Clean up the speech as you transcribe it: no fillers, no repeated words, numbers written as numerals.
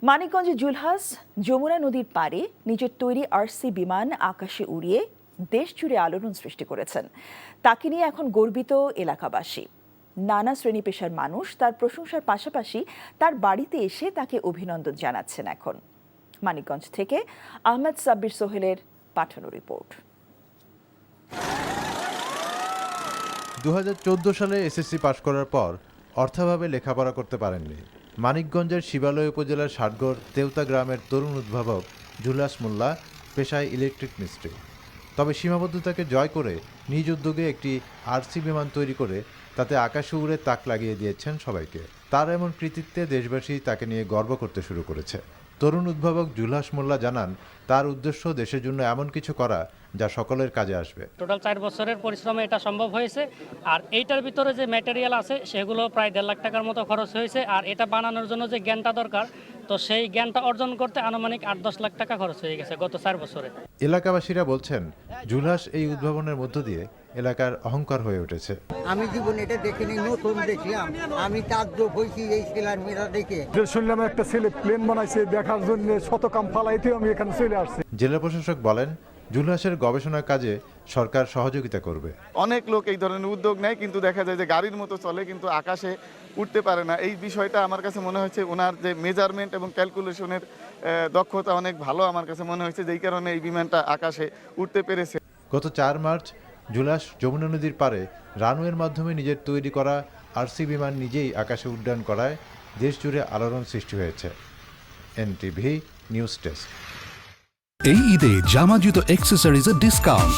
মানিকগঞ্জে জুলহাস যমুনা নদীর পাড়ে নিজের তৈরি আরসি বিমান আকাশে উড়িয়ে দেশ জুড়ে আলোড়ন সৃষ্টি করেছেন। তাকে নিয়ে এখন গর্বিত এলাকাবাসী। নানা শ্রেণী পেশার মানুষ তার প্রশংসার পাশাপাশি তার বাড়িতে এসে তাকে অভিনন্দন জানাচ্ছেন। এখন মানিকগঞ্জ থেকে আহমেদ সাব্বির সোহেলের পাঠানো রিপোর্ট। 2014 সালে এসএসসি পাশ করার পর অর্থাভাবে লেখাপড়া করতে পারেননি মানিকগঞ্জের শিবালয় উপজেলার ষাটগড় তেওতা গ্রামের তরুণ উদ্ভাবক জুলহাস মোল্লা, পেশায় ইলেকট্রিক মিস্ত্রি। তবে সীমাবদ্ধতাকে জয় করে নিজ উদ্যোগে একটি আরসি বিমান তৈরি করে তাতে আকাশে উড়ে তাক লাগিয়ে দিয়েছেন সবাইকে। তার এমন কৃতিত্বে দেশবাসী তাকে নিয়ে গর্ব করতে শুরু করেছে। তরুণ উদ্ভাবক জুলহাস মোল্লা জানান, তার উদ্দেশ্য দেশের জন্য এমন কিছু করা যা সকলের কাজে আসবে। টোটাল 4 বছরের পরিশ্রমে এটা সম্ভব হয়েছে। আর এইটার ভিতরে যে ম্যাটেরিয়াল আছে সেগুলো প্রায় 1.5 লাখ টাকার মতো খরচ হয়েছে। আর এটা বানানোর জন্য যে জ্ঞানটা দরকার, তো সেই জ্ঞানটা অর্জন করতে আনুমানিক 8-10 লাখ টাকা খরচ হয়ে গেছে গত 4 বছরে। এলাকাবাসীরা বলছেন, জুলহাস এই উদ্ভাবনের মধ্য দিয়ে এলাকার অহংকার হয়ে উঠেছে। আমি জীবন এটা দেখিনি, নতুন দেখলাম, আমি তাজ্জব হয়েছি এই ছেলের মেয়েরা দেখে। শুনলাম একটা ছেলে প্লেন বানাইছে, দেখার জন্য শত কাম ফালাইতে আমি এখানে চলে আসছি। জেলা প্রশাসক বলেন, জুলহাসের গবেষণার কাজে সরকার সহযোগিতা করবে। অনেক লোক এই ধরনের উদ্যোগ নেয়, কিন্তু দেখা যায় যে গাড়ির মতো চলে কিন্তু আকাশে উঠতে পারে না। এই বিষয়টা আমার কাছে মনে হচ্ছে ওনার যে মেজারমেন্ট এবং ক্যালকুলেশনের দক্ষতা অনেক ভালো আমার কাছে মনে হয়েছে, যেই কারণে এই বিমানটা আকাশে উঠতে পেরেছে। গত 4 মার্চ জুলহাস যমুনা নদীর পাড়ে রানওয়ের মাধ্যমে নিজের তৈরি করা আরসি বিমান নিজেই আকাশে উড্ডয়ন করায় দেশ জুড়ে আলোড়ন সৃষ্টি হয়েছে। NTV news desk. এই ঈদে জামা জুতো অ্যাক্সেসরিজের ডিসকাউন্ট।